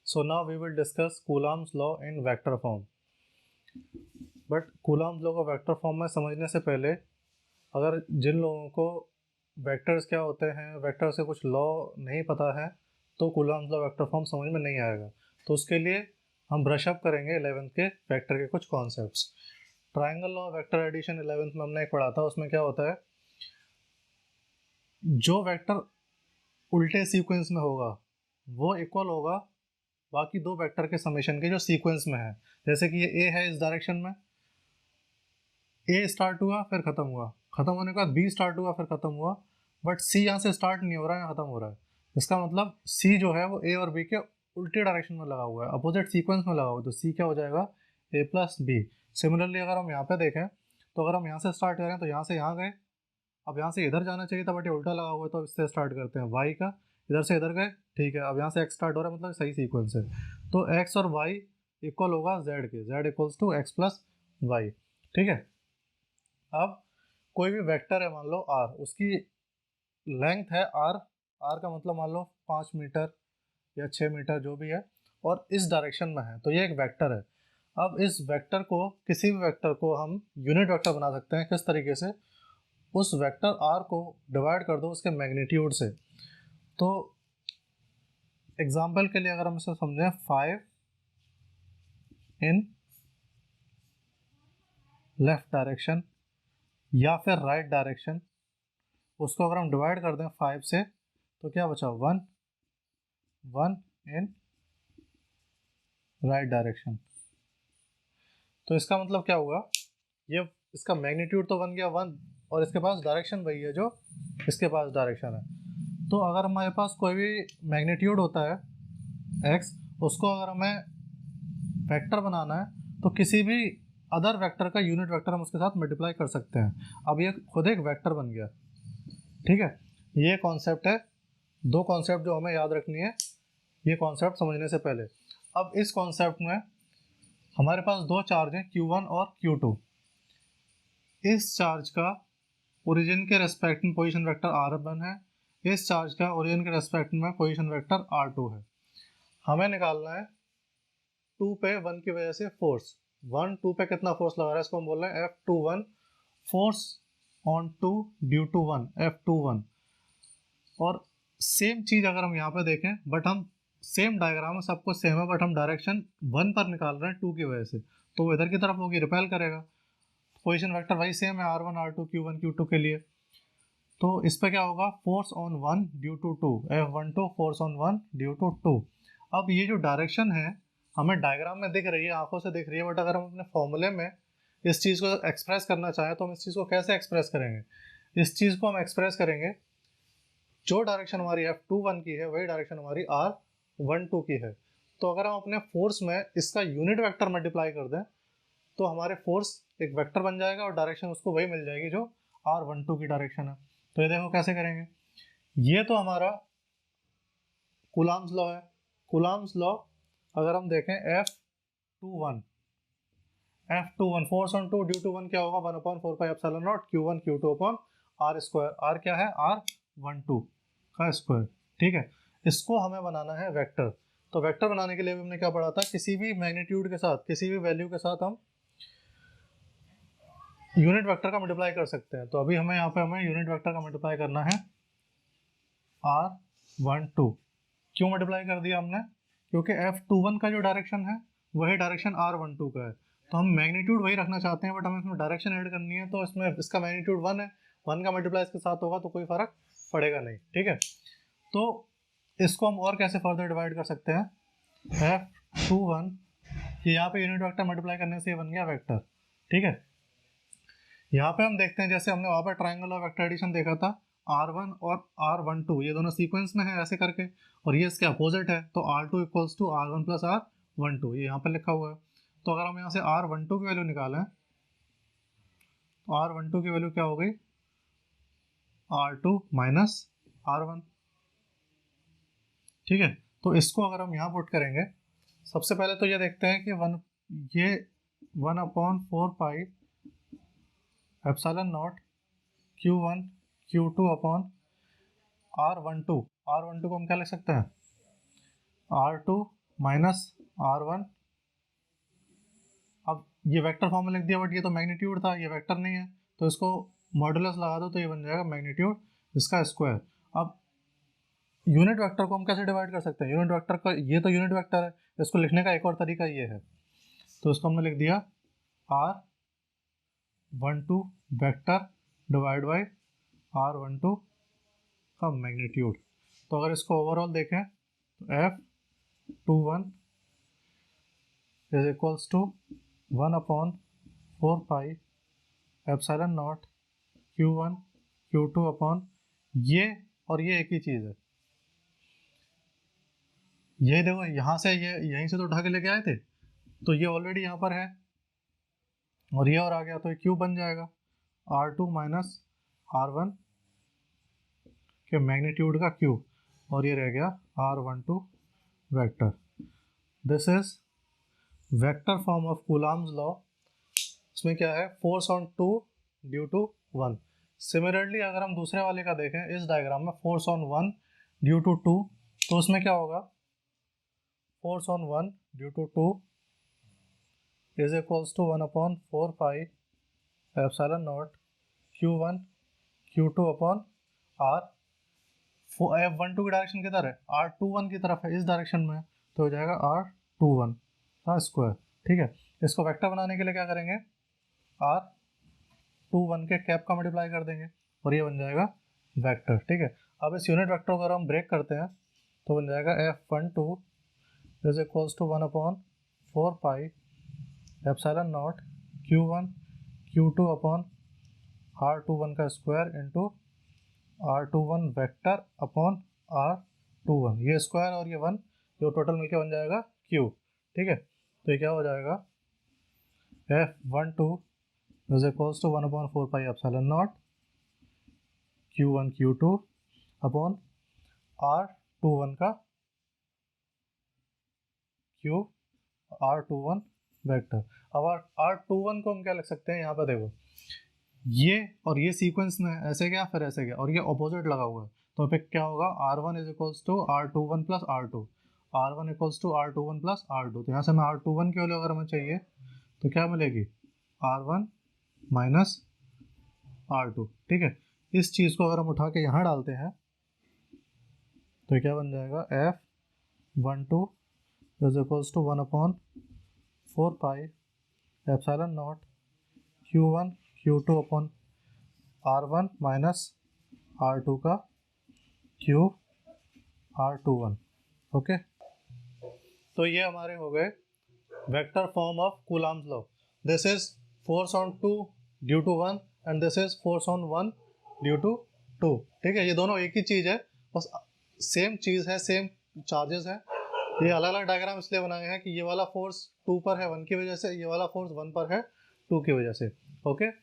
So now we will discuss Coulomb's law in vector form. But Coulomb's law को vector form में समझने से पहले अगर जिन लोगों को वेक्टर्स क्या होते हैं, वेक्टर से कुछ लॉ नहीं पता है, तो Coulomb's law वेक्टर फॉर्म समझ में नहीं आएगा। तो उसके लिए हम ब्रश अप करेंगे 11th के वेक्टर के कुछ concepts. Triangle law vector addition 11th में हमने एक पढ़ा था। उसमें क्या होता है, जो वेक्टर उल्टे सीक्वेंस में होगा वो इक्वल होगा बाकी दो वेक्टर के समेशन के जो सीक्वेंस में है। जैसे कि ये ए है, इस डायरेक्शन में ए स्टार्ट हुआ फिर खत्म हुआ, खत्म होने के बाद बी स्टार्ट हुआ फिर खत्म हुआ, बट सी यहाँ से स्टार्ट नहीं हो रहा है, यहाँ खत्म हो रहा है। इसका मतलब सी जो है वो ए और बी के उल्टे डायरेक्शन में लगा हुआ है, अपोजिट सीक्वेंस में लगा हुआ है। तो सी क्या हो जाएगा, ए प्लस बी। सिमिलरली अगर हम यहाँ पे देखें तो अगर हम यहाँ से स्टार्ट करें तो यहाँ से यहाँ गए, अब यहाँ से इधर जाना चाहिए था बट ये उल्टा लगा हुआ है, तो इससे स्टार्ट करते हैं। वाई का इधर से इधर गए, ठीक है। अब यहाँ से एक्स स्टार्ट हो रहा है, मतलब सही सीक्वेंस है। तो एक्स और वाई इक्वल होगा जेड के, Z equals to X plus Y, ठीक है। अब कोई भी वेक्टर है, मान लो आर, उसकी लेंथ है आर, आर का मतलब मान लो 5 मीटर या 6 मीटर जो भी है, और इस डायरेक्शन में है, तो ये एक वेक्टर है। अब इस वेक्टर को, किसी भी वेक्टर को हम यूनिट वेक्टर बना सकते हैं। किस तरीके से, उस वेक्टर आर को डिवाइड कर दो उसके मैग्नीट्यूड से। तो एग्जाम्पल के लिए अगर हम इसे समझें, 5 इन लेफ्ट डायरेक्शन या फिर राइट डायरेक्शन, उसको अगर हम डिवाइड कर दें 5 से तो क्या बचा, 1 इन राइट डायरेक्शन। तो इसका मतलब क्या हुआ, ये इसका मैग्नीट्यूड तो बन गया 1, और इसके पास डायरेक्शन वही है जो इसके पास डायरेक्शन है। तो अगर हमारे पास कोई भी मैग्नीट्यूड होता है x, उसको अगर हमें वेक्टर बनाना है तो किसी भी अदर वेक्टर का यूनिट वेक्टर हम उसके साथ मल्टीप्लाई कर सकते हैं। अब ये खुद एक वेक्टर बन गया, ठीक है। ये कॉन्सेप्ट है, दो कॉन्सेप्ट जो हमें याद रखनी है ये कॉन्सेप्ट समझने से पहले। अब इस कॉन्सेप्ट में हमारे पास दो चार्ज हैं, Q1 और Q2। इस चार्ज का ओरिजिन के रेस्पेक्ट में पोजीशन वेक्टर R1 है, इस चार्ज का ओरिजिन के रेस्पेक्ट में पोजीशन वेक्टर R2 है। हमें निकालना है 2 पे 1 की वजह से फोर्स, 1 2 पे कितना फोर्स लगा रहा है, इसको हम बोल रहे हैं F21, force on 2 due to 1, F21। और सेम चीज अगर हम यहाँ पे देखें, बट हम सेम डायग्राम में सब कुछ सेम है, बट हम डायरेक्शन 1 पर निकाल रहे हैं 2 की वजह से, तो वो इधर की तरफ होगी, रिपेल करेगा। पोजीशन वेक्टर वही सेम है, R1 R2 Q1 Q2 के लिए। तो इस पे क्या होगा, force on 1 due to 2, F12 force on 1 due to 2। अब ये जो डायरेक्शन है हमें डायग्राम में दिख रही है, आंखों से दिख रही है, बट अगर हम अपने फॉर्मूले में इस चीज़ को एक्सप्रेस करना चाहें तो हम इस चीज़ को कैसे एक्सप्रेस करेंगे। इस चीज़ को हम एक्सप्रेस करेंगे, जो डायरेक्शन हमारी F21 की है वही डायरेक्शन हमारी R12 की है। तो अगर हम अपने फोर्स में इसका यूनिट वेक्टर मल्टीप्लाई कर दें तो हमारे फोर्स एक वेक्टर बन जाएगा और डायरेक्शन उसको वही मिल जाएगी जो R12 की डायरेक्शन है। तो ये देखो कैसे करेंगे। ये तो हमारा कूलम्ब्स लॉ है। कूलम्ब्स लॉ अगर हम देखें, F21 force on 2 due to 1 क्या होगा, 1/4πε0 Q1 Q2 upon R square. R क्या है, R12 का स्क्वायर, ठीक है। इसको हमें बनाना है वेक्टर। तो वेक्टर बनाने के लिए भी हमने क्या पढ़ा था, किसी भी मैग्नीट्यूड के साथ, किसी भी वैल्यू के साथ हम यूनिट वेक्टर का मल्टीप्लाई कर सकते हैं। तो अभी हमें यहाँ पे हमें यूनिट वेक्टर का मल्टीप्लाई करना है R12। क्यों मल्टीप्लाई कर दिया हमने, क्योंकि F21 का जो डायरेक्शन है वही डायरेक्शन R12 का है। तो हम मैग्नीट्यूड वही रखना चाहते हैं, बट हमें इसमें डायरेक्शन ऐड करनी है, तो इसमें इसका मैग्नीट्यूड 1 है, 1 का मल्टीप्लाई इसके साथ होगा तो कोई फर्क पड़ेगा नहीं, ठीक है। तो इसको हम और कैसे फर्दर डिवाइड कर सकते हैं, F21 कि यहाँ पे यूनिट वेक्टर मल्टीप्लाई करने से ये बन गया वेक्टर, ठीक है। यहाँ पे हम देखते हैं, जैसे हमने वहाँ पर ट्राइंगल और वेक्टर एडिशन देखा था, R1 और R12 ये दोनों सीक्वेंस में है ऐसे करके, और ये इसके अपोजिट है, तो R2 equals to R1 plus R12, ये यहाँ पर लिखा हुआ है। तो अगर हम यहाँ से R12 की वैल्यू निकालें तो R12 की वैल्यू क्या हो गई, R2 माइनस R1, ठीक है। तो इसको अगर हम यहाँ पुट करेंगे, सबसे पहले तो ये देखते हैं कि ये 1/4πε0 Q1 Q2 अपॉन R12 को हम क्या लिख सकते हैं, R2 माइनस R1। अब ये वेक्टर फॉर्म में लिख दिया, बट ये तो मैग्नीट्यूड था, ये वेक्टर नहीं है, तो इसको मॉडुलस लगा दो तो ये बन जाएगा मैग्नीट्यूड इसका स्क्वायर। अब यूनिट वेक्टर को हम कैसे डिवाइड कर सकते हैं? यूनिट वेक्टर का, ये तो यूनिट वेक्टर है, इसको लिखने का एक और तरीका ये है, तो इसको हमने लिख दिया R12 vector divide by R12 का मैग्नीट्यूड। तो अगर इसको ओवरऑल देखें तो F21 is equals to 1/4 pi epsilon naught Q1 Q2 upon ये, और ये एक ही चीज़ है, ये देखो यहाँ से, ये यहीं से तो उठा के लेके आए थे, तो ये ऑलरेडी यहाँ पर है, और ये और आ गया तो ये क्यूब बन जाएगा R2 माइनस R1 के मैग्नीट्यूड का क्यूब, और ये रह गया R12 vector. This is vector form of Coulomb's law. इसमें क्या है, force on 2 due to 1। Similarly अगर हम दूसरे वाले का देखें, इस डायग्राम में फोर्स ऑन 1 ड्यू टू 2, तो उसमें क्या होगा, force on 1 due to 2 is equals to 1/4 pi epsilon naught Q1 Q2 upon R। F12 की डायरेक्शन किधर है, R21 की तरफ है, इस डायरेक्शन में, तो हो जाएगा R21 का स्क्वायर। ठीक है, इसको वेक्टर बनाने के लिए क्या करेंगे, R21 के कैप का मल्टीप्लाई कर देंगे और ये बन जाएगा वेक्टर। ठीक है, अब इस यूनिट वेक्टर को अगर हम ब्रेक करते हैं तो बन जाएगा F12 is equals to 1/4 pi epsilon naught Q1 Q2 upon R21 का square into R21 vector upon R21, ये स्क्वायर और ये 1, जो टोटल मिलके बन जाएगा क्यूब। ठीक है, तो ये क्या हो जाएगा, F12 is equals to 1/4 pi epsilon naught Q1 Q2 upon R21 का क्यूब R21 वेक्टर। अब R21 को हम क्या लिख सकते हैं, यहाँ पर देखो, ये और ये सीक्वेंस में ऐसे गया फिर ऐसे गया, और ये ऑपोजिट लगा हुआ है, तो फिर क्या होगा, R1 is equals to R21 plus R2, R1 equals to R21 plus R2। तो यहाँ से हमें R21 की वैल्यू अगर हमें चाहिए तो क्या मिलेगी, R1 माइनस R2। ठीक है, इस चीज़ को अगर हम उठा के यहाँ डालते हैं तो क्या बन जाएगा, F12 is equals to 1/4 pi epsilon naught Q1 Q2 upon R1 minus R2 का क्यूब R21। ओके, तो ये हमारे हो गए vector form of Coulomb's law. This is force on 2 due to 1 and this is force on 1 due to 2। ठीक है, ये दोनों एक ही चीज़ है, बस सेम चीज़ है, सेम चार्जेस है। ये अलग अलग डायग्राम इसलिए बनाए हैं कि ये वाला फोर्स 2 पर है 1 की वजह से, ये वाला फोर्स 1 पर है 2 की वजह से। ओके।